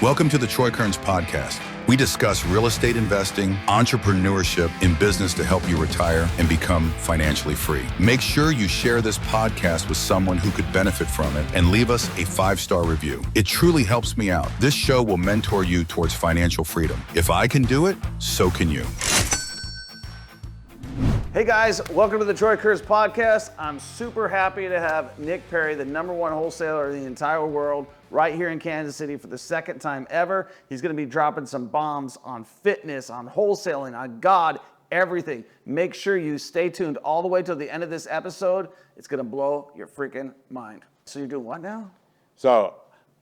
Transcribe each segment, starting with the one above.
Welcome to the Troy Kearns podcast. We discuss real estate investing, entrepreneurship, and business to help you retire and become financially free. Make sure you share this podcast with someone who could benefit from it and leave us a 5-star review. It truly helps me out. This show will mentor you towards financial freedom. If I can do it, so can you. Hey guys, welcome to the Troy Kearns podcast. I'm super happy to have Nick Perry, the #1 wholesaler in the entire world, right here in Kansas City for the second time ever. He's going to be dropping some bombs on fitness, on wholesaling, on God, everything. Make sure you stay tuned all the way till the end of this episode. It's going to blow your freaking mind. So you're doing what now? So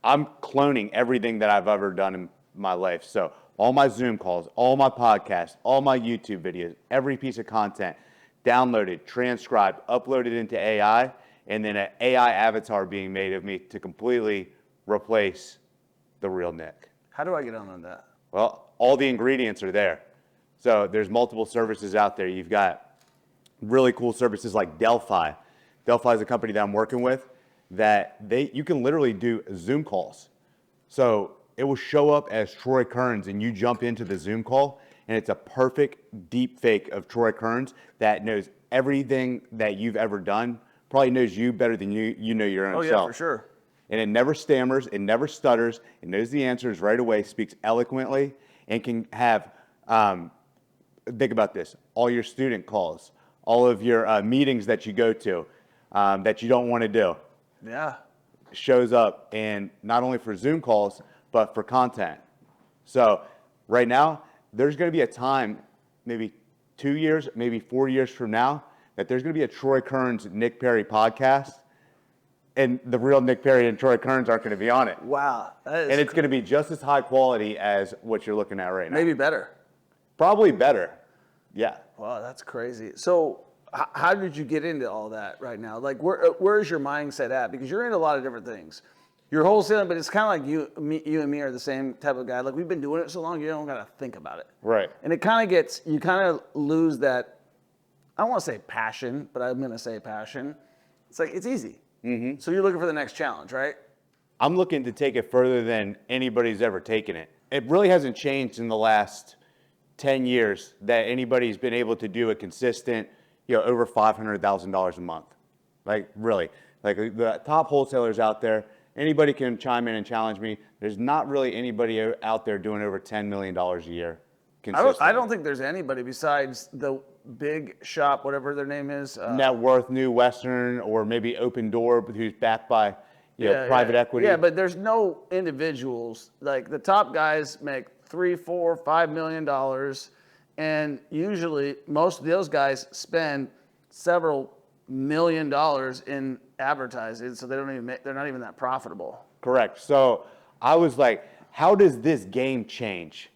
I'm cloning everything that I've ever done in my life. So all my Zoom calls, all my podcasts, all my YouTube videos, every piece of content, downloaded, transcribed, uploaded into AI, and then an AI avatar being made of me to completely replace the real Nick. How do I get on that? Well, all the ingredients are there. So there's multiple services out there. You've got really cool services like Delphi. Delphi is a company that I'm working with that you can literally do Zoom calls. So it will show up as Troy Kearns and you jump into the Zoom call and it's a perfect deep fake of Troy Kearns that knows everything that you've ever done, probably knows you better than you know your own self. Oh yeah, for sure. And it never stammers, it never stutters, it knows the answers right away, speaks eloquently, and can have, think about this, all your student calls, all of your meetings that you go to that you don't want to do. Yeah. Shows up, and not only for Zoom calls, but for content. So right now, there's going to be a time, maybe 2 years, maybe 4 years from now, that there's going to be a Troy Kearns, Nick Perry podcast. And the real Nick Perry and Troy Kearns aren't going to be on it. Wow. And it's going to be just as high quality as what you're looking at right now. Maybe better. Probably better. Yeah. Wow, that's crazy. So how did you get into all that right now? Like, where's your mindset at? Because you're in a lot of different things. You're wholesaling, but it's kind of like you and me are the same type of guy. Like, we've been doing it so long, you don't got to think about it. Right. And it kind of gets, you kind of lose that, I don't want to say passion, but I'm going to say passion. It's like, it's easy. Mm-hmm. So you're looking for the next challenge, right? I'm looking to take it further than anybody's ever taken it. It really hasn't changed in the last 10 years that anybody's been able to do a consistent, over $500,000 a month. Like, really. Like, the top wholesalers out there, anybody can chime in and challenge me. There's not really anybody out there doing over $10 million a year consistently. I don't think there's anybody besides the big shop, whatever their name is. Net Worth, New Western, or maybe Open Door, who's backed by private equity. Yeah, but there's no individuals. Like, the top guys make $3, $4, $5 million, and usually most of those guys spend several $1 million in advertising, so they're not even that profitable. Correct. So I was like, how does this game change?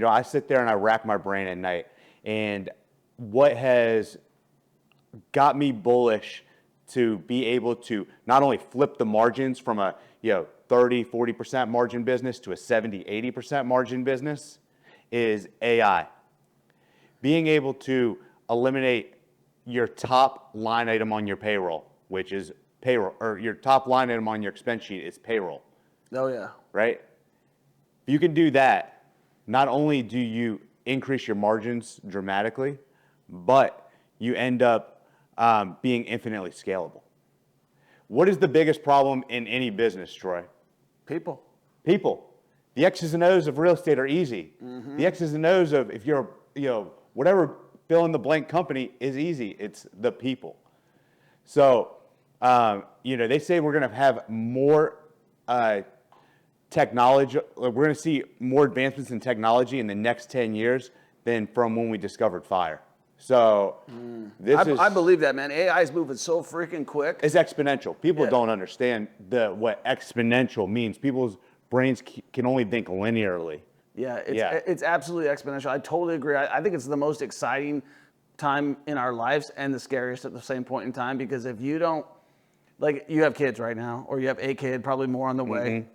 I sit there and I rack my brain at night, and what has got me bullish to be able to not only flip the margins from a 30-40% margin business to a 70-80% margin business is AI. Being able to eliminate your top line item on your payroll, which is payroll, or your top line item on your expense sheet is payroll. Oh yeah. Right? If you can do that, not only do you increase your margins dramatically, but you end up being infinitely scalable. What is the biggest problem in any business, Troy? People. The X's and O's of real estate are easy. Mm-hmm. The X's and O's of if you're, whatever fill in the blank company is easy. It's the people. So, they say we're going to have more technology. We're going to see more advancements in technology in the next 10 years than from when we discovered fire. So I believe that, man. AI is moving so freaking quick. It's exponential. People don't understand what exponential means. People's brains can only think linearly. Yeah, it's absolutely exponential. I totally agree. I think it's the most exciting time in our lives and the scariest at the same point in time, because if you don't, like, you have kids right now, or you have a kid, probably more on the way,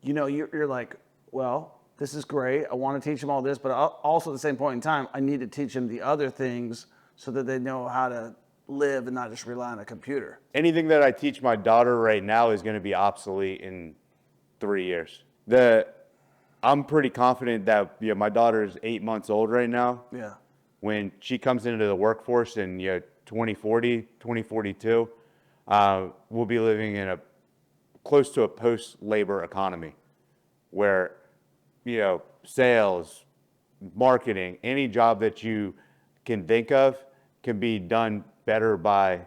you're like, well, this is great. I want to teach them all this, but also at the same point in time, I need to teach them the other things so that they know how to live and not just rely on a computer. Anything that I teach my daughter right now is going to be obsolete in 3 years. I'm pretty confident that my daughter is 8 months old right now. Yeah. When she comes into the workforce in 2040, 2042, we'll be living in close to a post-labor economy where sales, marketing, any job that you can think of can be done better by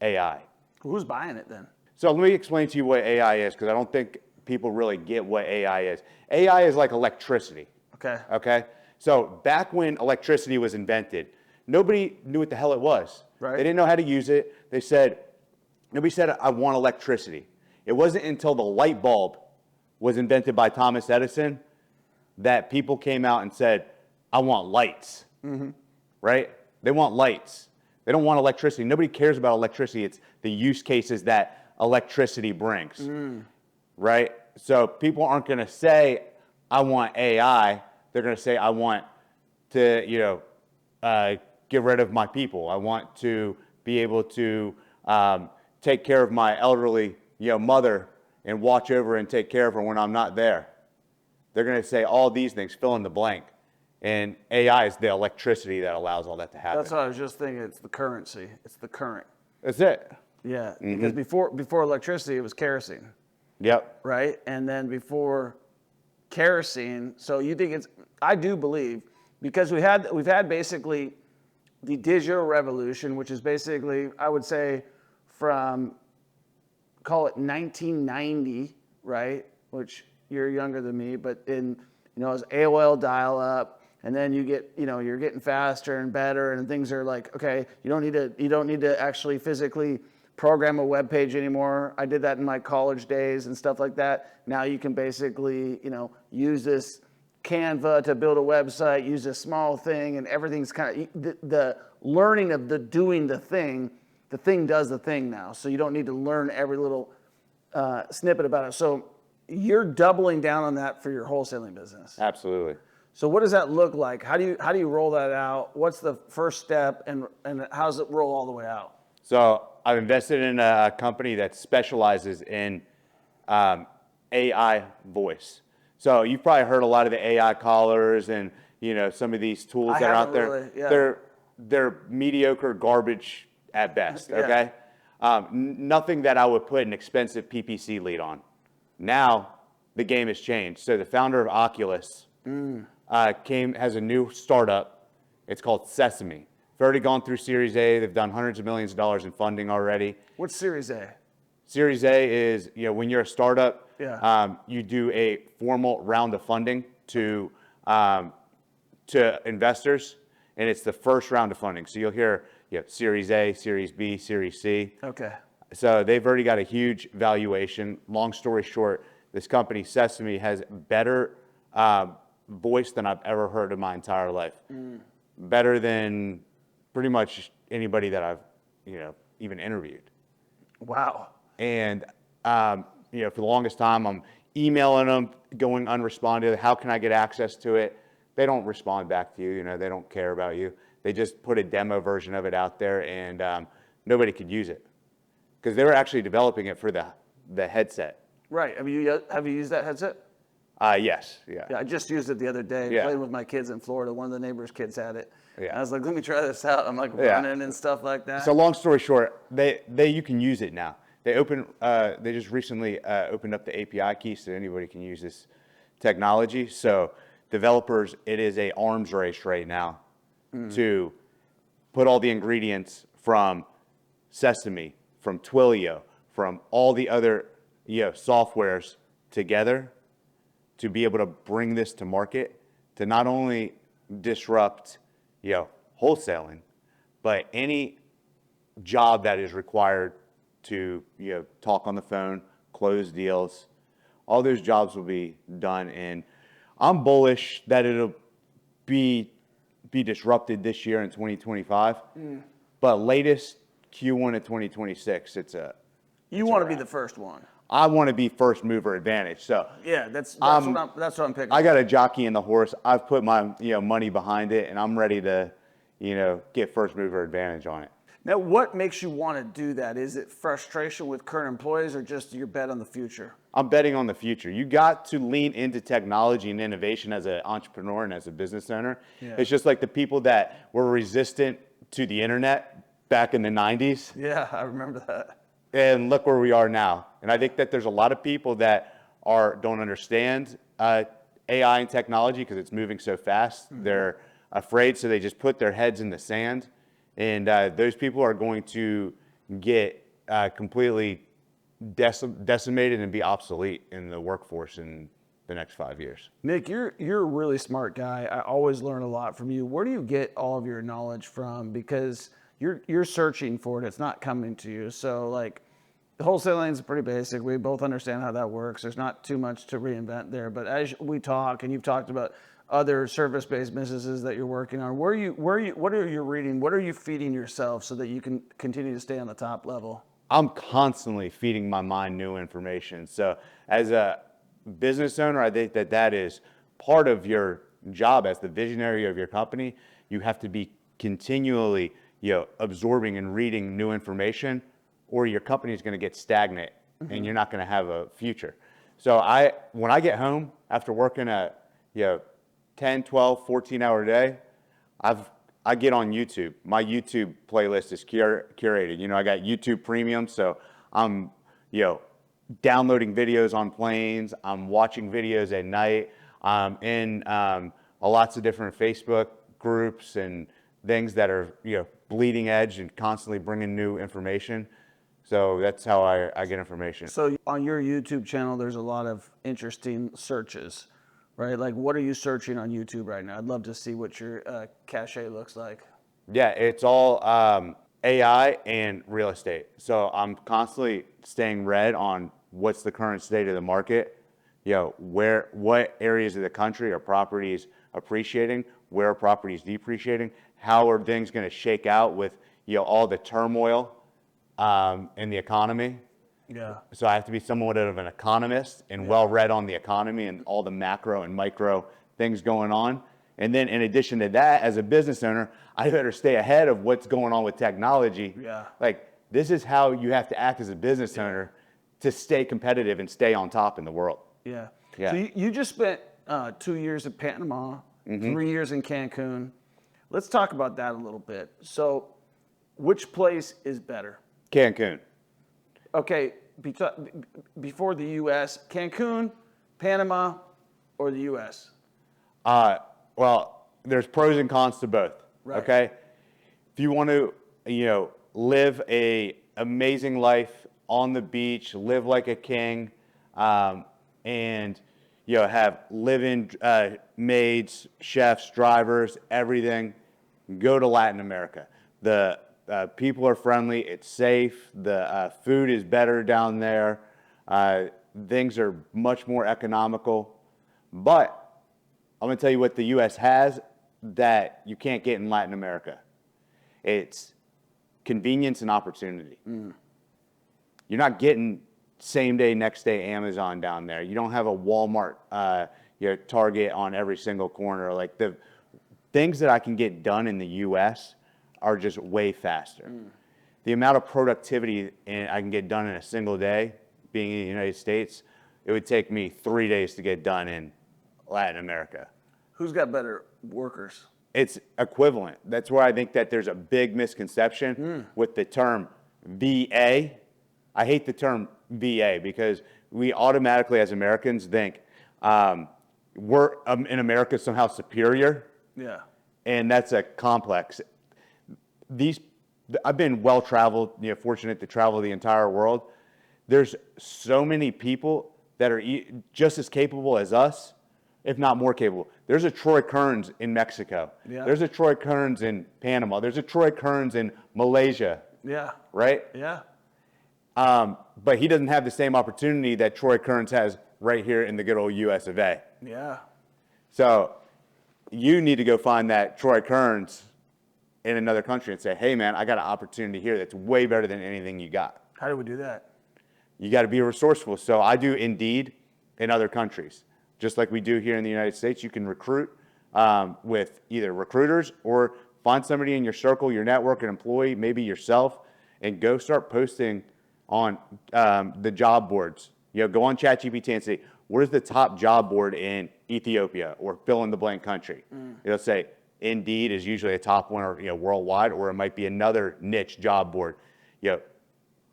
AI. Who's buying it then? So let me explain to you what AI is, because I don't think people really get what AI is. AI is like electricity. Okay. So back when electricity was invented, nobody knew what the hell it was. Right. They didn't know how to use it. Nobody said, I want electricity. It wasn't until the light bulb was invented by Thomas Edison that people came out and said, I want lights. Mm-hmm. Right? They want lights. They don't want electricity. Nobody cares about electricity. It's the use cases that electricity brings. Right? So people aren't going to say, I want AI. They're going to say, I want to, get rid of my people. I want to be able to take care of my elderly, mother and watch over and take care of her when I'm not there. They're going to say all these things, fill in the blank. And AI is the electricity that allows all that to happen. That's what I was just thinking. It's the currency. It's the current. That's it. Yeah. Because before electricity, it was kerosene. Yep. Right? And then before kerosene, so you think I do believe, because we've had basically the digital revolution, which is basically, I would say, from, call it 1990, right? Which you're younger than me, but it was AOL dial-up, and then you get, you're getting faster and better, and things are like, okay, you don't need to actually physically program a web page anymore. I did that in my college days and stuff like that. Now you can basically, use this Canva to build a website, use a small thing, and everything's kind of the learning of doing the thing does the thing now. So you don't need to learn every little snippet about it. So you're doubling down on that for your wholesaling business. Absolutely. So what does that look like? How do you roll that out? What's the first step, and how does it roll all the way out? So I've invested in a company that specializes in AI voice. So you've probably heard a lot of the AI callers and some of these tools that are out there. Really, yeah. They're mediocre garbage at best. Okay, nothing that I would put an expensive PPC lead on. Now the game has changed. So the founder of Oculus has a new startup. It's called Sesame. They've already gone through Series A. They've done hundreds of millions of dollars in funding already. What's Series A? Series A is, when you're a startup, Yeah. You do a formal round of funding to investors, and it's the first round of funding. So you'll hear Series A, Series B, Series C. Okay. So they've already got a huge valuation. Long story short, this company, Sesame, has better voice than I've ever heard in my entire life. Better than pretty much anybody that I've even interviewed. Wow. And for the longest time, I'm emailing them, going unresponded. How can I get access to it? They don't respond back to you. They don't care about you. They just put a demo version of it out there, and nobody could use it because they were actually developing it for the headset. Right. Have you used that headset? Yes. Yeah. Yeah. I just used it the other day. Yeah. Played with my kids in Florida. One of the neighbors' kids had it. Yeah. I was like, let me try this out. I'm like running and stuff like that. So long story short, you can use it now. They just recently opened up the API key so anybody can use this technology. So developers, it is a arms race right now to put all the ingredients from Sesame, from Twilio, from all the other softwares together to be able to bring this to market to not only disrupt wholesaling, but any job that is required to talk on the phone, close deals, all those jobs will be done. And I'm bullish that it'll be disrupted this year in 2025, but latest Q1 of 2026. You want to be the first one. I want to be first mover advantage. So yeah, that's what I'm picking. I got a jockey in the horse. I've put my money behind it, and I'm ready to get first mover advantage on it. Now, what makes you want to do that? Is it frustration with current employees or just your bet on the future? I'm betting on the future. You got to lean into technology and innovation as an entrepreneur and as a business owner. Yeah. It's just like the people that were resistant to the internet back in the 90s. Yeah, I remember that. And look where we are now. And I think that there's a lot of people that don't understand AI and technology because it's moving so fast. Mm-hmm. They're afraid, so they just put their heads in the sand. And those people are going to get completely decimated and be obsolete in the workforce in the next 5 years. Nick, you're a really smart guy. I always learn a lot from you. Where do you get all of your knowledge from? Because you're searching for it. It's not coming to you. So like wholesaling is pretty basic. We both understand how that works. There's not too much to reinvent there. But as we talk, and you've talked about other service-based businesses that you're working on, what are you reading? What are you feeding yourself so that you can continue to stay on the top level? I'm constantly feeding my mind new information. So as a business owner, I think that is part of your job as the visionary of your company. You have to be continually, absorbing and reading new information, or your company is going to get stagnant mm-hmm. and you're not going to have a future. So when I get home after working a 10, 12, 14-hour day, I get on YouTube. My YouTube playlist is curated. I got YouTube Premium, so I'm, downloading videos on planes. I'm watching videos at night. I'm in lots of different Facebook groups and things that are, bleeding edge and constantly bringing new information. So that's how I get information. So on your YouTube channel, there's a lot of interesting searches, right? Like, what are you searching on YouTube right now? I'd love to see what your cache looks like. Yeah, it's all AI and real estate. So I'm constantly staying read on what's the current state of the market. What areas of the country are properties appreciating? Where are properties depreciating? How are things going to shake out with all the turmoil in the economy? Yeah. So I have to be somewhat of an economist and well-read on the economy and all the macro and micro things going on. And then in addition to that, as a business owner, I better stay ahead of what's going on with technology. Yeah. Like, this is how you have to act as a business owner to stay competitive and stay on top in the world. Yeah. Yeah. So you just spent 2 years in Panama, mm-hmm. 3 years in Cancun. Let's talk about that a little bit. So which place is better? Cancun. Okay, before the U.S., Cancun, Panama, or the U.S.? Well, there's pros and cons to both. Right. Okay, if you want to, live a amazing life on the beach, live like a king, and have live-in maids, chefs, drivers, everything, go to Latin America. The people are friendly. It's safe. The food is better down there. Things are much more economical. But I'm going to tell you what the U.S. has that you can't get in Latin America. It's convenience and opportunity. Mm. You're not getting same day, next day Amazon down there. You don't have a Walmart, Target on every single corner. Like, the things that I can get done in the U.S. are just way faster. Mm. The amount of productivity I can get done in a single day, being in the United States, it would take me 3 days to get done in Latin America. Who's got better workers? It's equivalent. That's where I think that there's a big misconception with the term VA. I hate the term VA because we automatically, as Americans, think we're in America somehow superior. Yeah. And that's a complex. I've been well-traveled, fortunate to travel the entire world. There's so many people that are just as capable as us, if not more capable. There's a Troy Kearns in Mexico. Yeah. There's a Troy Kearns in Panama. There's a Troy Kearns in Malaysia. Yeah. Right? Yeah. But he doesn't have the same opportunity that Troy Kearns has right here in the good old US of A. Yeah. So you need to go find that Troy Kearns in another country and say, hey, man, I got an opportunity here that's way better than anything you got. How do we do that? You got to be resourceful. So I do Indeed in other countries. Just like we do here in the United States, you can recruit with either recruiters or find somebody in your circle, your network, an employee, maybe yourself, and go start posting on the job boards. Go on ChatGPT and say, where's the top job board in Ethiopia or fill in the blank country? It'll say Indeed is usually a top one, or worldwide, or it might be another niche job board.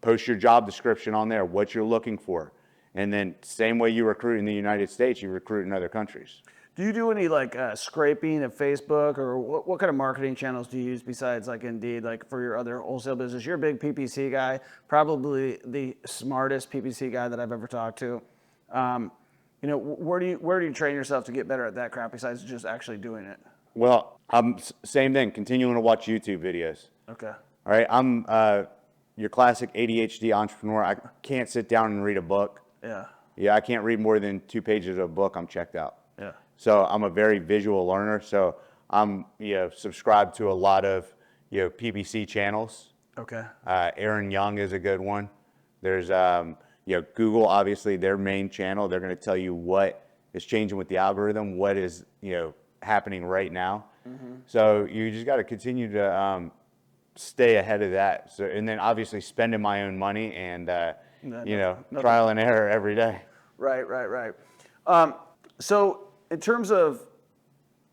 Post your job description on there, what you're looking for, and then same way you recruit in the United States, you recruit in other countries. Do you do any like scraping of Facebook, or what kind of marketing channels do you use besides like Indeed, like for your other wholesale business? You're a big PPC guy, probably the smartest PPC guy that I've ever talked to. Where do you train yourself to get better at that crap besides just actually doing it? Well, I'm same thing, continuing to watch YouTube videos. Okay. All right, I'm your classic ADHD entrepreneur. I can't sit down and read a book. Yeah, I can't read more than 2 pages of a book. I'm checked out. Yeah. So I'm a very visual learner. So I'm subscribed to a lot of PPC channels. Okay. Aaron Young is a good one. There's Google, obviously their main channel. They're going to tell you what is changing with the algorithm, what is happening right now. So you just got to continue to stay ahead of that. So, and then obviously spending my own money and trial and error every day. Right. So in terms of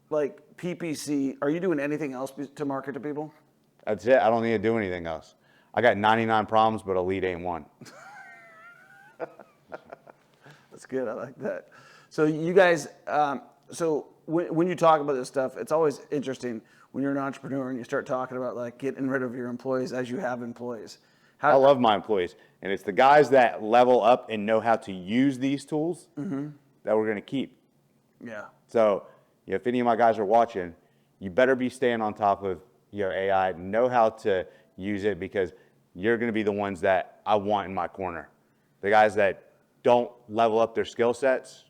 like PPC, are you doing anything else to market to people? That's it. I don't need to do anything else. I got 99 problems, but a lead ain't one. That's good. I like that. So you guys, when you talk about this stuff, it's always interesting when you're an entrepreneur and you start talking about like getting rid of your employees as you have employees. I love my employees, and it's the guys that level up and know how to use these tools that we're going to keep. Yeah. So if any of my guys are watching, you better be staying on top of AI, know how to use it, because you're going to be the ones that I want in my corner. The guys that don't level up their skill sets,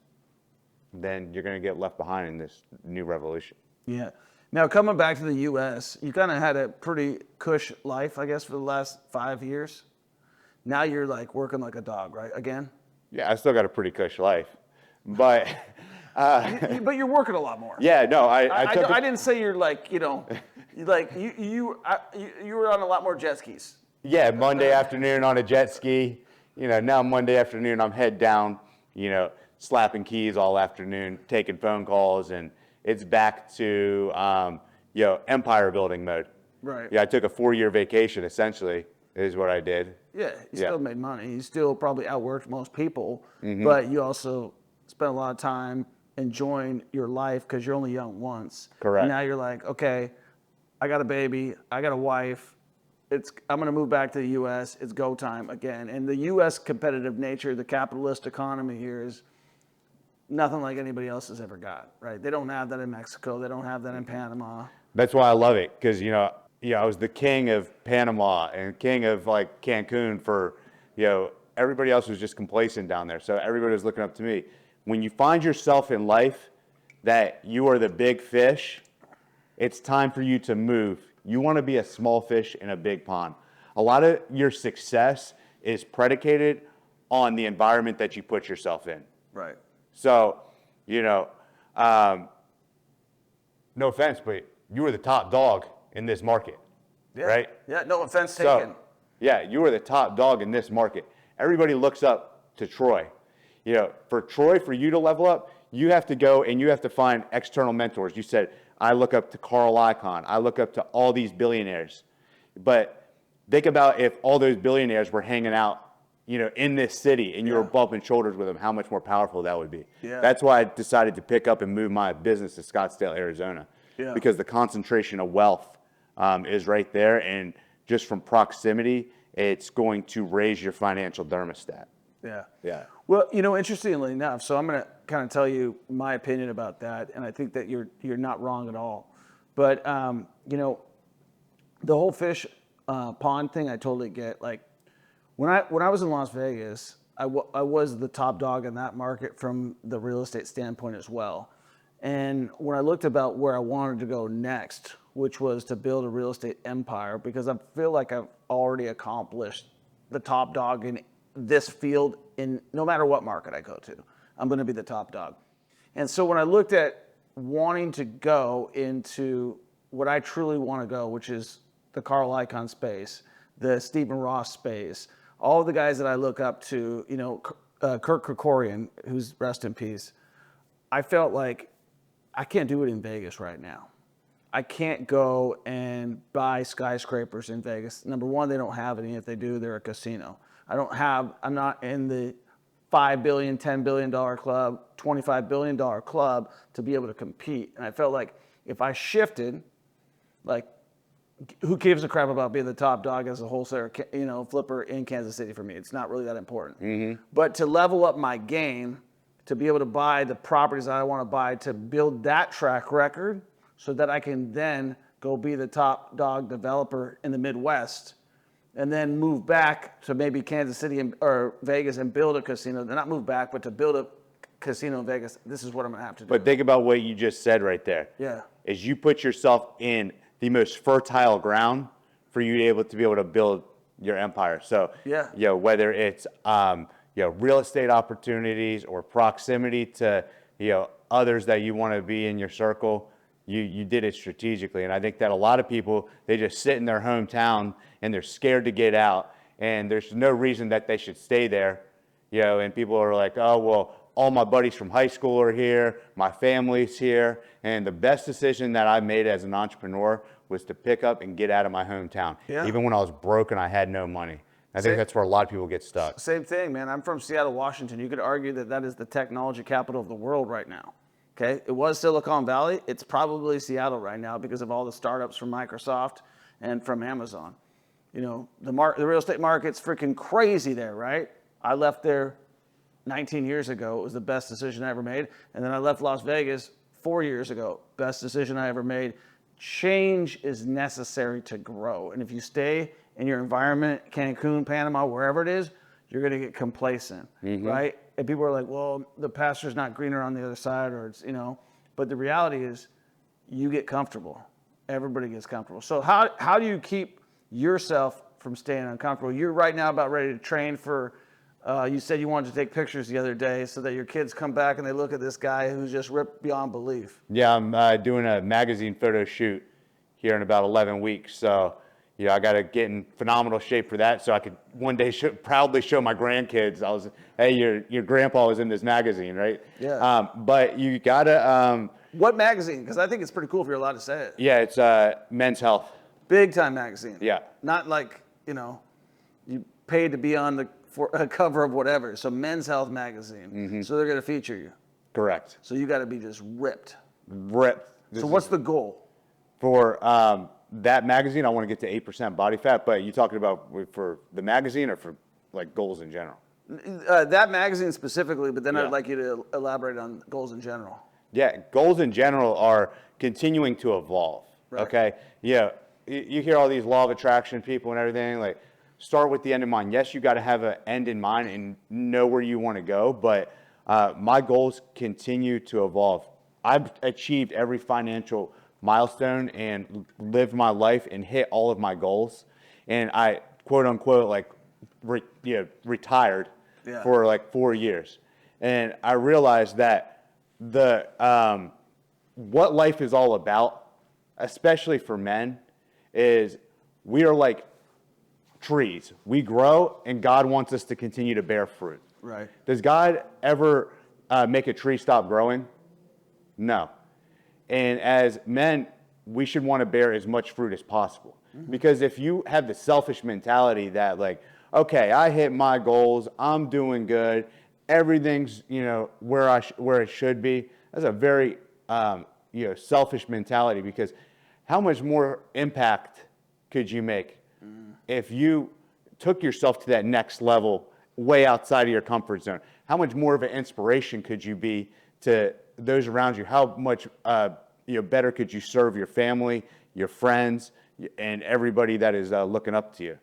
then you're going to get left behind in this new revolution. Yeah. Now, coming back to the U.S., you kind of had a pretty cush life, I guess, for the last 5 years. Now you're like working like a dog, right? Again? Yeah, I still got a pretty cush life, but but you're working a lot more. Yeah, no, I didn't say you're like you were on a lot more jet skis. Yeah, Monday afternoon on a jet ski. Now Monday afternoon I'm head down. Slapping keys all afternoon, taking phone calls, and it's back to empire building mode. Right. Yeah, I took a 4-year vacation essentially, is what I did. Yeah, you still made money. You still probably outworked most people, but you also spent a lot of time enjoying your life because you're only young once. Correct. And now you're like, okay, I got a baby, I got a wife. I'm going to move back to the U.S. It's go time again. And the U.S. competitive nature, the capitalist economy here is nothing like anybody else has ever got, right? They don't have that in Mexico. They don't have that in Panama. That's why I love it, because, I was the king of Panama and king of like Cancun for, everybody else was just complacent down there. So everybody was looking up to me. When you find yourself in life that you are the big fish, it's time for you to move. You want to be a small fish in a big pond. A lot of your success is predicated on the environment that you put yourself in. Right. So, no offense, but you were the top dog in this market, right? Yeah, no offense taken. So, yeah, you were the top dog in this market. Everybody looks up to Troy. For Troy, for you to level up, you have to go and you have to find external mentors. You said, I look up to Carl Icahn. I look up to all these billionaires. But think about if all those billionaires were hanging out, in this city and you were bumping shoulders with them, how much more powerful that would be. Yeah. That's why I decided to pick up and move my business to Scottsdale, Arizona. Yeah. Because the concentration of wealth is right there. And just from proximity, it's going to raise your financial thermostat. Yeah. Yeah. Well, interestingly enough, so I'm going to kind of tell you my opinion about that, and I think that you're not wrong at all. But the whole fish pond thing, I totally get. Like when I was in Las Vegas, I was the top dog in that market from the real estate standpoint as well. And when I looked about where I wanted to go next, which was to build a real estate empire, because I feel like I've already accomplished the top dog in this field in no matter what market I go to, I'm going to be the top dog. And so when I looked at wanting to go into what I truly want to go, which is the Carl Icahn space, the Stephen Ross space, all the guys that I look up to, you know, Kirk Kerkorian, who's rest in peace. I felt like I can't do it in Vegas right now. I can't go and buy skyscrapers in Vegas. Number one, they don't have any. If they do, they're a casino. I'm not in the $5 billion, $10 billion club, $25 billion club to be able to compete. And I felt like if I shifted, like, who gives a crap about being the top dog as a wholesaler, you know, flipper in Kansas City for me? It's not really that important. Mm-hmm. But to level up my game, to be able to buy the properties that I want to buy, to build that track record so that I can then go be the top dog developer in the Midwest and then move back to maybe Kansas City or Vegas and build a casino. Not move back, but to build a casino in Vegas. This is what I'm going to have to do. But think about what you just said right there. Yeah. Is you put yourself in the most fertile ground for you to be able to build your empire. So, yeah, you know, whether it's real estate opportunities or proximity to, you know, others that you want to be in your circle, you did it strategically. And I think that a lot of people, they just sit in their hometown and they're scared to get out, and there's no reason that they should stay there, you know, and people are like, oh, well, all my buddies from high school are here, my family's here, and the best decision that I made as an entrepreneur was to pick up and get out of my hometown. Yeah. Even when I was broke and I had no money. I think that's where a lot of people get stuck. Same thing, man. I'm from Seattle, Washington. You could argue that that is the technology capital of the world right now. Okay, it was Silicon Valley. It's probably Seattle right now because of all the startups from Microsoft and from Amazon. You know, the real estate market's freaking crazy there, right? I left there 19 years ago. It was the best decision I ever made. And then I left Las Vegas 4 years ago. Best decision I ever made. Change is necessary to grow. And if you stay in your environment, Cancun, Panama, wherever it is, you're going to get complacent, right? And people are like, well, the pasture's not greener on the other side, or it's, you know, but the reality is you get comfortable. Everybody gets comfortable. So how do you keep yourself from staying uncomfortable? You're right now about ready to train for, you said you wanted to take pictures the other day so that your kids come back and they look at this guy who's just ripped beyond belief. Yeah, I'm doing a magazine photo shoot here in about 11 weeks. So, you know, I got to get in phenomenal shape for that so I could one day proudly show my grandkids, hey, your grandpa was in this magazine, right? Yeah. But you got to... what magazine? Because I think it's pretty cool if you're allowed to say it. Yeah, it's Men's Health. Big time magazine. Yeah. Not like, you know, you paid to be on the cover of whatever. So Men's Health magazine. Mm-hmm. So they're going to feature you. Correct. So you got to be just ripped. Ripped. So what's the goal? For that magazine, I want to get to 8% body fat. But you talking about for the magazine or for like goals in general? That magazine specifically, but then I'd like you to elaborate on goals in general. Yeah, goals in general are continuing to evolve. Right. Okay. Yeah. You hear all these law of attraction people and everything, like start with the end in mind. Yes, you got to have an end in mind and know where you want to go, but my goals continue to evolve. I've achieved every financial milestone and lived my life and hit all of my goals. And I, quote unquote, like retired for like 4 years. And I realized that what life is all about, especially for men, is we are like trees. We grow, and God wants us to continue to bear fruit. Right. Does God ever make a tree stop growing? No. And as men, we should want to bear as much fruit as possible. Mm-hmm. Because if you have the selfish mentality that like, okay, I hit my goals, I'm doing good, everything's, you know, where it should be, that's a very selfish mentality, because how much more impact could you make if you took yourself to that next level way outside of your comfort zone? How much more of an inspiration could you be to those around you? How much better could you serve your family, your friends, and everybody that is looking up to you?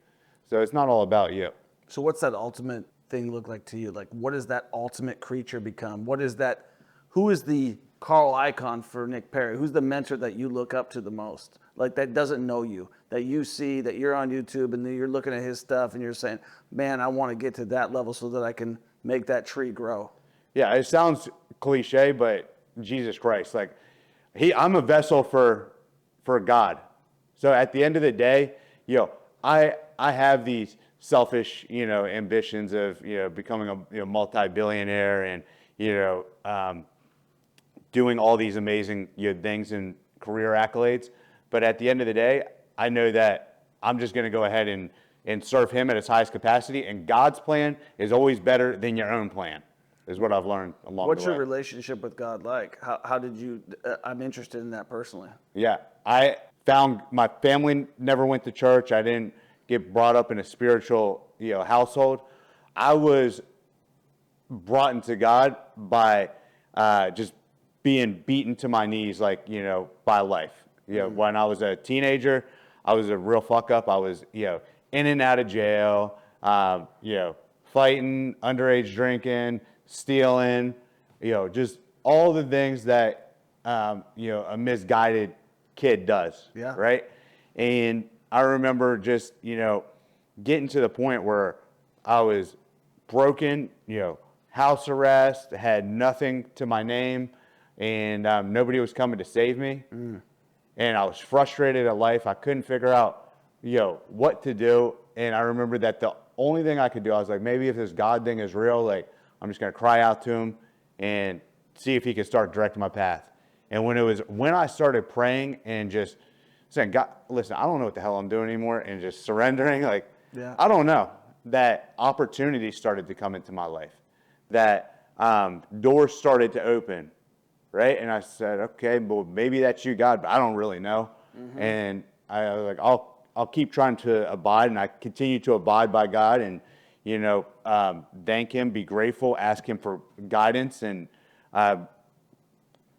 So it's not all about you. So what's that ultimate thing look like to you? Like, what does that ultimate creature become? What is that? Who is the Carl Icahn for Nick Perry? Who's the mentor that you look up to the most? Like, that doesn't know you, that you see, that you're on YouTube and then you're looking at his stuff and you're saying, man, I want to get to that level so that I can make that tree grow. Yeah, it sounds cliche, but Jesus Christ, like I'm a vessel for for God. So at the end of the day, I have these selfish, ambitions of, becoming a multi-billionaire and, doing all these amazing things and career accolades. But at the end of the day, I know that I'm just going to go ahead and serve him at his highest capacity. And God's plan is always better than your own plan, is what I've learned along the way. What's your relationship with God like? How did you, I'm interested in that personally. Yeah, I found my family never went to church. I didn't get brought up in a spiritual, household. I was brought into God by just being beaten to my knees, like, by life. When I was a teenager, I was a real fuck up. I was, in and out of jail, fighting, underage drinking, stealing, just all the things that, a misguided kid does. Yeah. Right. And I remember just, getting to the point where I was broken, house arrest, had nothing to my name, and nobody was coming to save me. And I was frustrated at life. I couldn't figure out, what to do. And I remember that the only thing I could do, I was like, maybe if this God thing is real, like, I'm just going to cry out to him and see if he could start directing my path. And when I started praying and just saying, God, listen, I don't know what the hell I'm doing anymore, and just surrendering, like, I don't know, that opportunity started to come into my life, that doors started to open, right? And I said, okay, well, maybe that's you, God, but I don't really know. And I was like, I'll keep trying to abide, and I continue to abide by God, and thank him, be grateful, ask him for guidance, and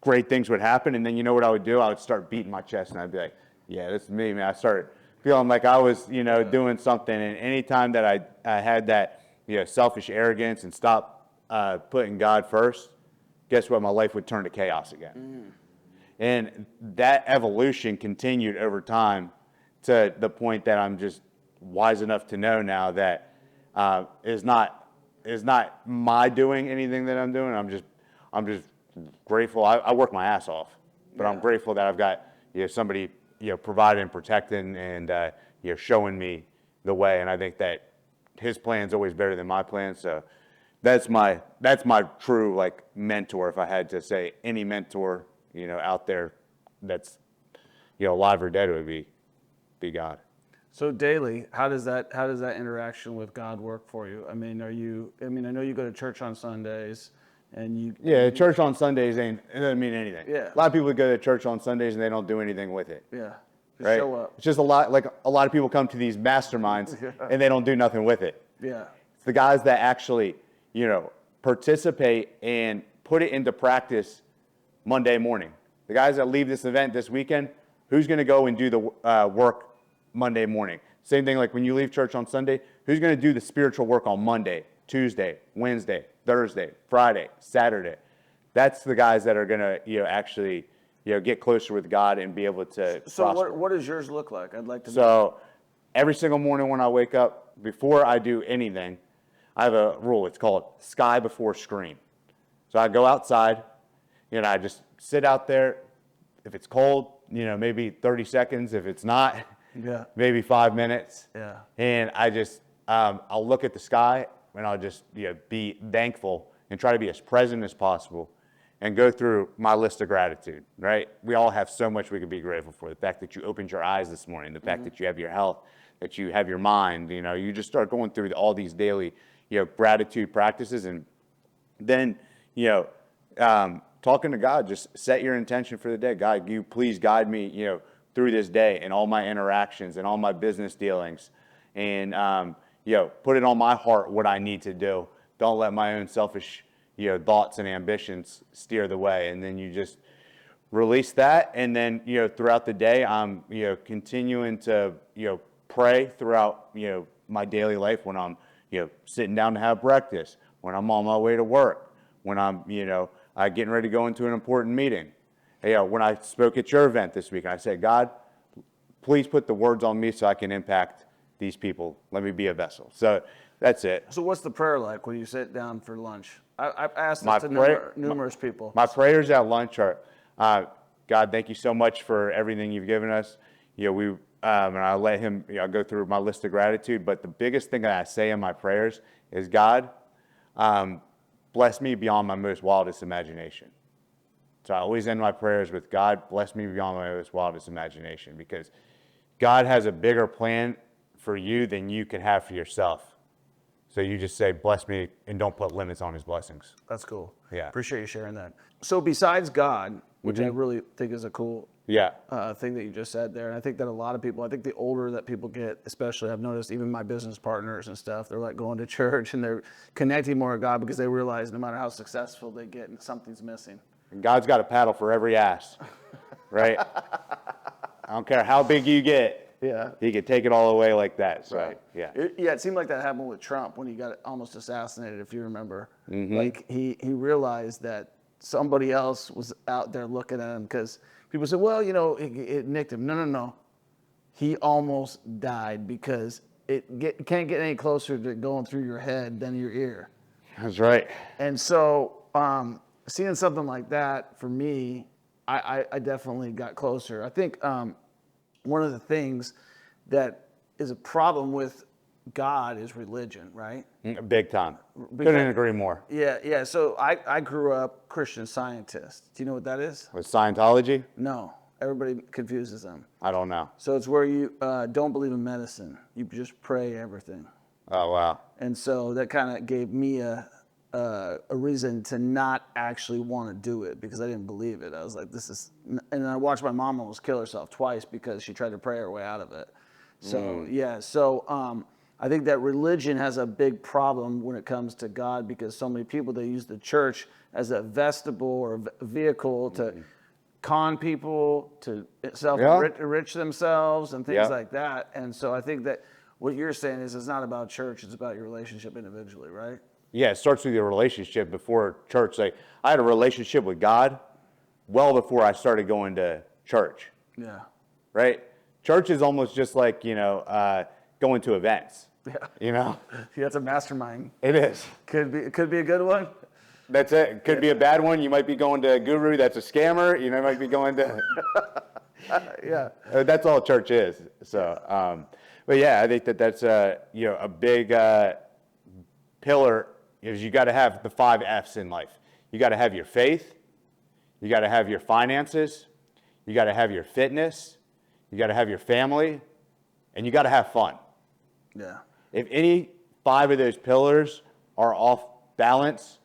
great things would happen. And then you know what I would do? I would start beating my chest, and I'd be like, yeah, this is me, man. I started feeling like I was, doing something. And anytime that I had that, selfish arrogance and stopped putting God first, guess what? My life would turn to chaos again. And that evolution continued over time to the point that I'm just wise enough to know now that is not my doing anything that I'm doing. I'm just grateful. I work my ass off, but I'm grateful that I've got somebody providing, protecting, and showing me the way. And I think that his plan's always better than my plan. So that's my true, like, mentor. If I had to say any mentor out there that's alive or dead, it would be God. So daily, how does that interaction with God work for you? I mean, I know you go to church on Sundays, and church on Sundays it doesn't mean anything. Yeah. A lot of people go to church on Sundays and they don't do anything with it. Yeah. Just right? show up. It's just a lot of people come to these masterminds and they don't do nothing with it. Yeah. It's the guys that actually, participate and put it into practice Monday morning. The guys that leave this event this weekend, who's going to go and do the work Monday morning? Same thing, like when you leave church on Sunday, who's going to do the spiritual work on Monday, Tuesday, Wednesday, Thursday, Friday, Saturday? That's the guys that are going to, actually, get closer with God and be able to prosper. What does yours look like? I'd like to know. So every single morning when I wake up, before I do anything, I have a rule. It's called sky before screen. So I go outside, I just sit out there. If it's cold, maybe 30 seconds. If it's not, maybe 5 minutes. Yeah. And I just, I'll look at the sky, and I'll just be thankful and try to be as present as possible and go through my list of gratitude, right? We all have so much we can be grateful for. The fact that you opened your eyes this morning, the fact that you have your health, that you have your mind, you just start going through all these daily, gratitude practices. And then, talking to God, just set your intention for the day. God, you please guide me, through this day and all my interactions and all my business dealings. And, put it on my heart what I need to do. Don't let my own selfish, thoughts and ambitions steer the way. And then you just release that. And then, throughout the day, I'm, continuing to, pray throughout, my daily life when I'm, sitting down to have breakfast, when I'm on my way to work, when I'm, getting ready to go into an important meeting. When I spoke at your event this week, I said, God, please put the words on me so I can impact these people. Let me be a vessel. So that's it. So what's the prayer like when you sit down for lunch? I've asked this to numerous people. My prayers at lunch are, God, God, thank you so much for everything you've given us. And I let him, go through my list of gratitude. But the biggest thing that I say in my prayers is, God, bless me beyond my most wildest imagination. So I always end my prayers with, God, bless me beyond my most wildest imagination, because God has a bigger plan for you than you can have for yourself. So you just say, bless me, and don't put limits on his blessings. That's cool. Yeah. Appreciate you sharing that. So besides God, which I really think is a cool thing that you just said there, and I think that a lot of people, I think the older that people get, especially I've noticed even my business partners and stuff, they're like going to church and they're connecting more with God because they realize no matter how successful they get, something's missing. And God's got a paddle for every ass, right? I don't care how big you get. Yeah. He could take it all away like that. So, right. It seemed like that happened with Trump when he got almost assassinated, if you remember. Like he realized that somebody else was out there looking at him, because people said, well, it nicked him. No. He almost died because it can't get any closer to going through your head than your ear. That's right. And so seeing something like that, for me, I definitely got closer. I think one of the things that is a problem with God is religion, right? Big time. Couldn't agree more. Yeah. So I grew up Christian Scientist. Do you know what that is? With Scientology? No. Everybody confuses them. I don't know. So it's where you don't believe in medicine. You just pray everything. Oh, wow. And so that kind of gave me a reason to not actually want to do it, because I didn't believe it. I was like, and I watched my mom almost kill herself twice because she tried to pray her way out of it. So, I think that religion has a big problem when it comes to God, because so many people, they use the church as a vestibule or vehicle to con people, to enrich themselves and things like that. And so I think that what you're saying is it's not about church, it's about your relationship individually, right? Yeah, it starts with your relationship before church. Like, I had a relationship with God well before I started going to church. Yeah. Right? Church is almost just like, going to events. Yeah. Yeah, it's a mastermind. It is. Could be a good one. That's it. Could be a bad one. You might be going to a guru that's a scammer. You might be going to... Yeah. That's all church is. So, but yeah, I think that's a big pillar. Is you got to have the 5 F's in life. You got to have your faith. You got to have your finances. You got to have your fitness. You got to have your family, and you got to have fun. Yeah. If any 5 of those pillars are off balance,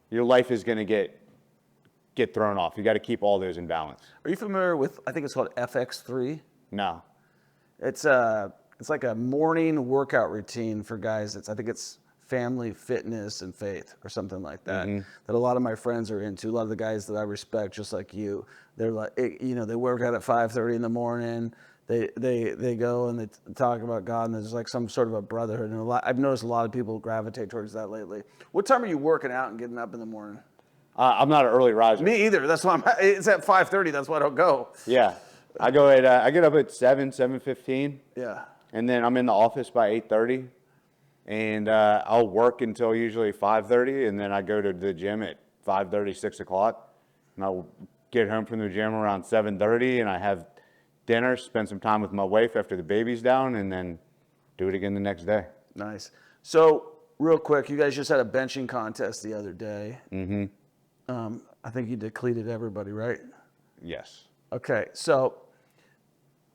your life is going to get thrown off. You got to keep all those in balance. Are you familiar with, I think it's called FX3? No. It's like a morning workout routine for guys. I think it's family, fitness, and faith, or something like that. That a lot of my friends are into. A lot of the guys that I respect, just like you, they're like, they work out at 5:30 in the morning. They go and they talk about God, and there's like some sort of a brotherhood. And I've noticed a lot of people gravitate towards that lately. What time are you working out and getting up in the morning? I'm not an early riser. Me either. That's why it's at 5:30. That's why I don't go. Yeah, I get up at 7:15. Yeah. And then I'm in the office by 8:30, and I'll work until usually 5:30, and then I go to the gym at 5:30, 6 o'clock, and I'll get home from the gym around 7:30, and I have dinner, spend some time with my wife after the baby's down, and then do it again the next day. Nice. So real quick, you guys just had a benching contest the other day. I think you depleted everybody, right? Yes. Okay, so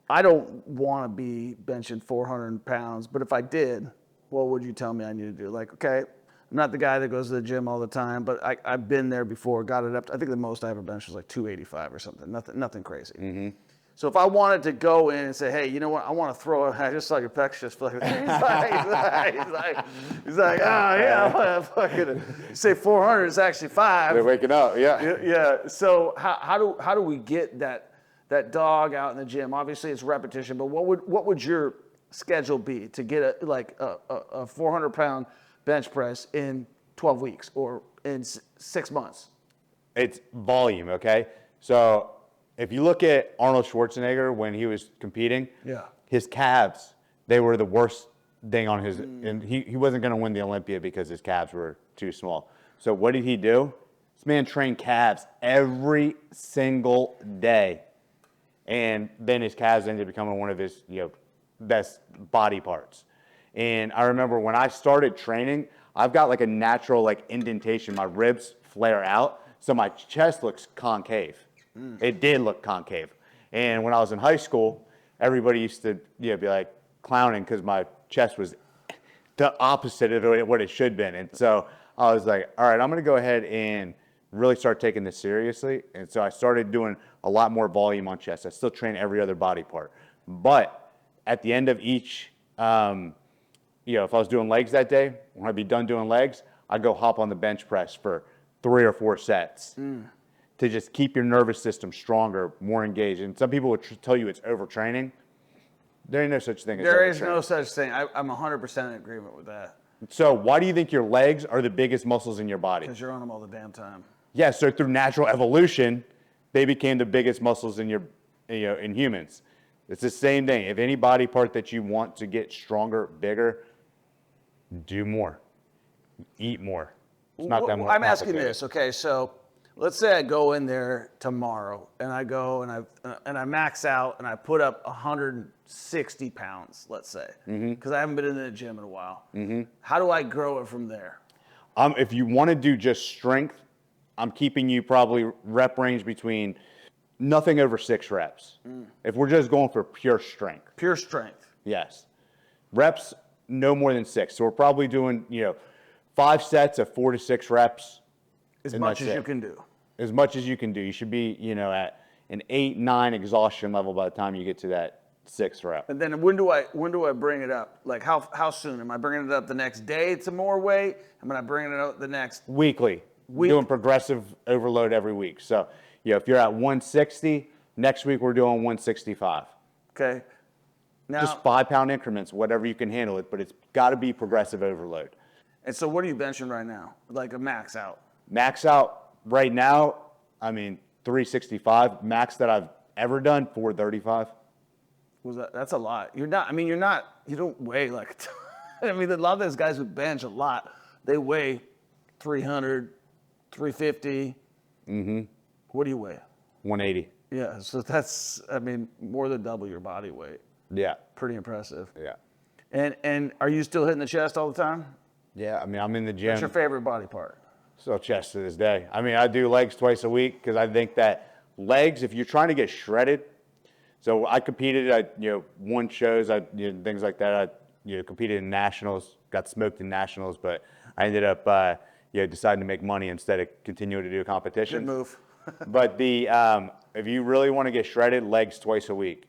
I don't want to be benching 400 pounds, but if I did, what would you tell me I need to do? Like, okay, I'm not the guy that goes to the gym all the time, but I've been there before, got it up. I think the most I ever benched was like 285 or something, nothing crazy. So if I wanted to go in and say, hey, you know what, I want to throw it. I just saw your pecs just flicker. He's like, oh yeah, I want to fucking say 400 is actually 5. They're waking up, yeah. Yeah. So how do we get that dog out in the gym? Obviously it's repetition, but what would your schedule be to get a 400 pound bench press in 12 weeks or in 6 months? It's volume, okay? So if you look at Arnold Schwarzenegger when he was competing, his calves, they were the worst thing on his, and he wasn't going to win the Olympia because his calves were too small. So what did he do? This man trained calves every single day. And then his calves ended up becoming one of his, best body parts. And I remember when I started training, I've got like a natural like indentation. My ribs flare out, so my chest looks concave. It did look concave. And when I was in high school, everybody used to be like clowning because my chest was the opposite of what it should have been. And so I was like, all right, I'm going to go ahead and really start taking this seriously. And so I started doing a lot more volume on chest. I still train every other body part. But at the end of each, if I was doing legs that day, when I'd be done doing legs, I'd go hop on the bench press for 3 or 4 sets to just keep your nervous system stronger, more engaged. And some people would tell you it's overtraining. There ain't no such thing as overtraining. There is no such thing. I'm 100% in agreement with that. So why do you think your legs are the biggest muscles in your body? Because you're on them all the damn time. Yeah, so through natural evolution, they became the biggest muscles in in humans. It's the same thing. If any body part that you want to get stronger, bigger, do more. Eat more. It's not that more I'm asking complicated. this, okay, so let's say I go in there tomorrow and I go and I max out and I put up 160 pounds, let's say, because I haven't been in the gym in a while. How do I grow it from there? If you want to do just strength, I'm keeping you probably rep range between nothing over 6 reps. If we're just going for pure strength. Pure strength. Yes. Reps, no more than 6. So we're probably doing, 5 sets of 4 to 6 reps. As much as you can do. As much as you can do. You should be, at an 8, 9 exhaustion level by the time you get to that 6th rep. And then when do I bring it up? Like how soon? Am I bringing it up the next day to more weight? Am I bringing it up the next weekly? Doing progressive overload every week. So, if you're at 160, next week we're doing 165. Okay. Now, just 5-pound increments, whatever you can handle it, but it's got to be progressive overload. And so what are you benching right now? Like a max out? Max out right now, 365. Max that I've ever done, 435. That's a lot. You don't weigh like, a lot of those guys who bench a lot, they weigh 300, 350. What do you weigh? 180. Yeah, so that's, more than double your body weight. Yeah. Pretty impressive. Yeah. And are you still hitting the chest all the time? Yeah, I'm in the gym. What's your favorite body part? Still chest to this day. I do legs twice a week because I think that legs, if you're trying to get shredded, so I competed at, won shows, things like that. I, competed in nationals, got smoked in nationals, but I ended up, deciding to make money instead of continuing to do competition. Good move. But if you really want to get shredded, legs twice a week.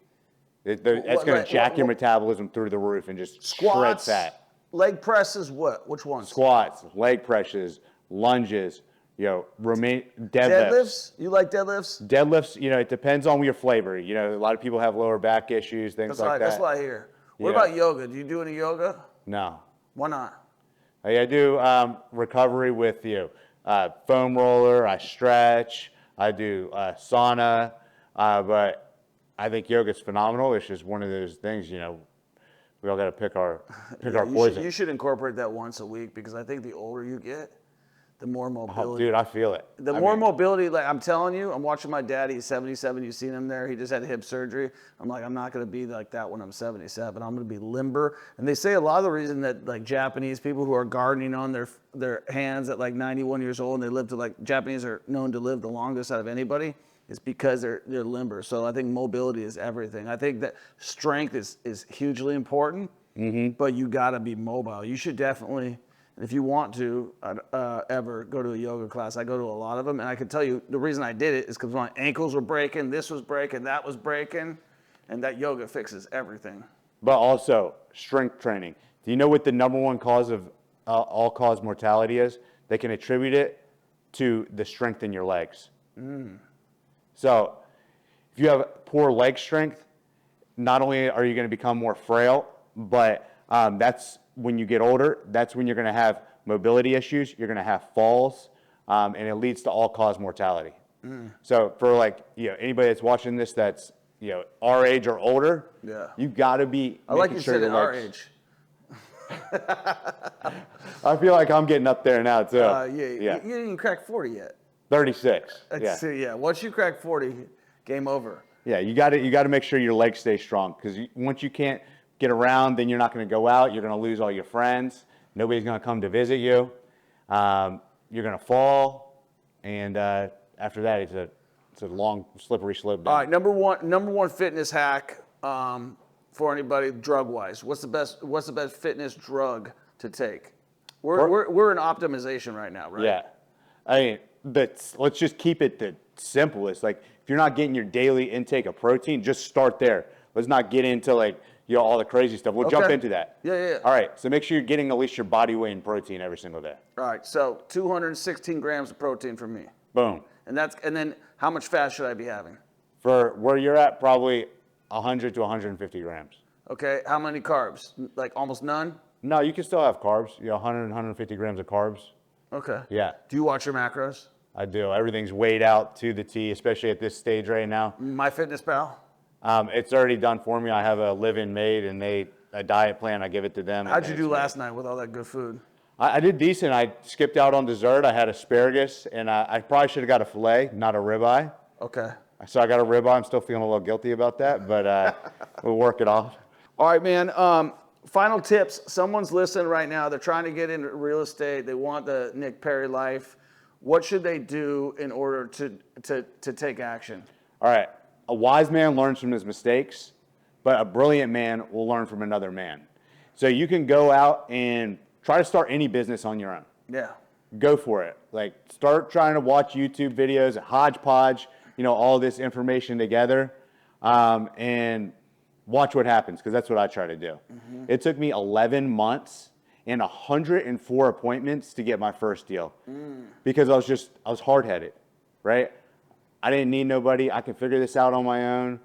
That's going to jack your metabolism through the roof and just shred fat. Leg presses, what? Which ones? Squats, leg presses, lunges, deadlifts. Deadlifts? You like deadlifts? Deadlifts, it depends on your flavor. A lot of people have lower back issues, things like that. That's what I hear. What about yoga? Do you do any yoga? No. Why not? I do recovery with foam roller. I stretch. I do sauna. But I think yoga's phenomenal. It's just one of those things. We all got to pick our poison. You should incorporate that once a week because I think the older you get, the more mobility. Oh, dude, I feel it. The more mobility, like I'm telling you, I'm watching my dad. He's 77. You've seen him there. He just had hip surgery. I'm like, I'm not going to be like that when I'm 77. I'm going to be limber. And they say a lot of the reason that like Japanese people who are gardening on their hands at like 91 years old and they live to like Japanese are known to live the longest out of anybody is because they're limber. So I think mobility is everything. I think that strength is hugely important, but you got to be mobile. You should definitely. And if you want to ever go to a yoga class, I go to a lot of them. And I can tell you the reason I did it is because my ankles were breaking, this was breaking, that was breaking. And that yoga fixes everything. But also strength training. Do you know what the number one cause of all-cause mortality is? They can attribute it to the strength in your legs. So if you have poor leg strength, not only are you going to become more frail, but that's when you get older, that's when you're going to have mobility issues, you're going to have falls, and it leads to all-cause mortality. So for anybody that's watching this that's our age or older, you got to be. I like you said at our age. I feel like I'm getting up there now too. You didn't even crack 40 yet. 36. Yeah. See, yeah. Once you crack 40, game over. Yeah, you got to make sure your legs stay strong, because once you can't get around, then you're not going to go out. You're going to lose all your friends. Nobody's going to come to visit you. You're going to fall, and after that, it's a long, slippery slope down. All right, number one fitness hack for anybody drug-wise. What's the best fitness drug to take? We're in optimization right now, right? Yeah, I mean, let's just keep it the simplest. Like, if you're not getting your daily intake of protein, just start there. Let's not get into all the crazy stuff. We'll jump into that. Yeah. All right, so make sure you're getting at least your body weight in protein every single day. All right, so 216 grams of protein for me. Boom. And then how much fat should I be having? For where you're at, probably 100 to 150 grams. Okay, how many carbs? Like almost none? No, you can still have carbs. 100 and 150 grams of carbs. Okay. Yeah. Do you watch your macros? I do. Everything's weighed out to the T, especially at this stage right now. MyFitnessPal? It's already done for me. I have a live-in made, and a diet plan. I give it to them. How'd you do last night with all that good food? I did decent. I skipped out on dessert. I had asparagus, and I probably should have got a filet, not a ribeye. Okay. So I got a ribeye. I'm still feeling a little guilty about that, but we'll work it off. All right, man. Final tips. Someone's listening right now. They're trying to get into real estate. They want the Nick Perry life. What should they do in order to take action? All right. A wise man learns from his mistakes, but a brilliant man will learn from another man. So you can go out and try to start any business on your own. Yeah. Go for it. Start trying to watch YouTube videos, hodgepodge, all this information together, and watch what happens, because that's what I try to do. Mm-hmm. It took me 11 months and 104 appointments to get my first deal because I was hard-headed, right? I didn't need nobody. I can figure this out on my own.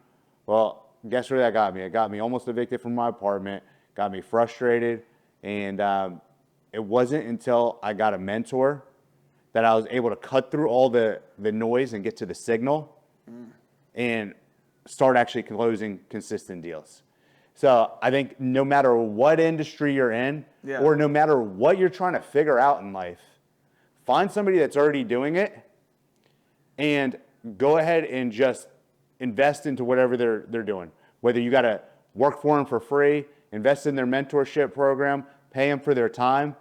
Well, guess where that got me? It got me almost evicted from my apartment, got me frustrated, and it wasn't until I got a mentor that I was able to cut through all the noise and get to the signal and start actually closing consistent deals. So I think no matter what industry you're in, or no matter what you're trying to figure out in life, find somebody that's already doing it and go ahead and just invest into whatever they're doing. Whether you got to work for them for free, invest in their mentorship program, pay them for their time,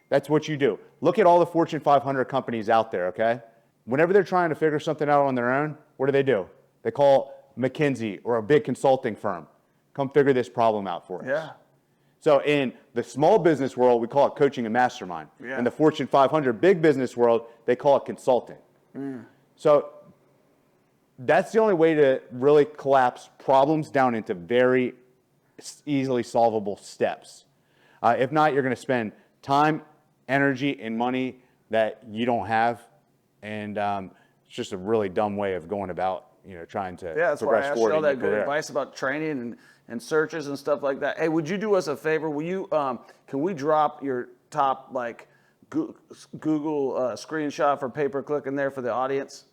that's what you do. Look at all the Fortune 500 companies out there, okay? Whenever they're trying to figure something out on their own, what do? They call McKinsey or a big consulting firm. Come figure this problem out for us. Yeah. So in the small business world, we call it coaching and mastermind. Yeah. In the Fortune 500 big business world, they call it consulting. So that's the only way to really collapse problems down into very easily solvable steps. If not, you're going to spend time, energy, and money that you don't have. And it's just a really dumb way of going about, trying to that's why I asked you all that good career. advice about training and searches and stuff like that. Hey, would you do us a favor? Will you? Can we drop your top Google screenshot for pay-per-click in there for the audience?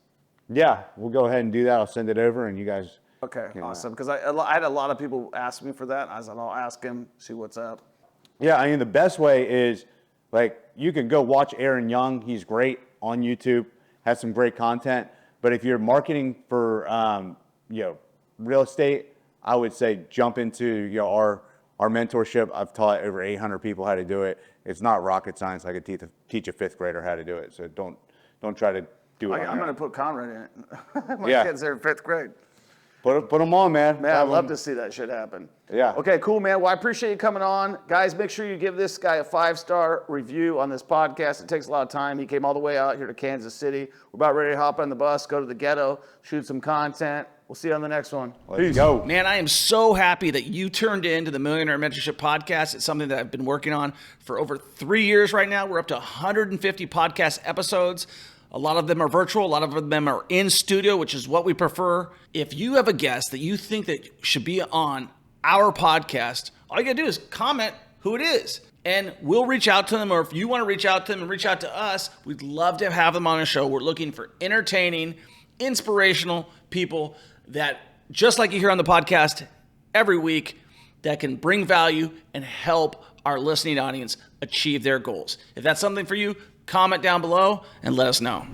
Yeah, we'll go ahead and do that. I'll send it over, and you guys. Okay, awesome. Because I had a lot of people ask me for that. I said I'll ask him, see what's up. Yeah, I mean the best way is you can go watch Aaron Young. He's great on YouTube. Has some great content. But if you're marketing for real estate, I would say jump into our mentorship. I've taught over 800 people how to do it. It's not rocket science. I could teach a fifth grader how to do it. So don't try to do it. I'm going to put Conrad in it. My kids are in fifth grade. Put them on, man. Man, I'd love to see that shit happen. Yeah. Okay, cool, man. Well, I appreciate you coming on. Guys, make sure you give this guy a 5-star review on this podcast. It takes a lot of time. He came all the way out here to Kansas City. We're about ready to hop on the bus, go to the ghetto, shoot some content. We'll see you on the next one. Let's go. Man, I am so happy that you turned into the Millionaire Mentorship Podcast. It's something that I've been working on for over 3 years right now. We're up to 150 podcast episodes. A lot of them are virtual. A lot of them are in studio, which is what we prefer. If you have a guest that you think that should be on our podcast, all you got to do is comment who it is, and we'll reach out to them. Or if you want to reach out to them and reach out to us, we'd love to have them on a show. We're looking for entertaining, inspirational people that, just like you hear on the podcast every week, that can bring value and help our listening audience achieve their goals. If that's something for you, comment down below and let us know.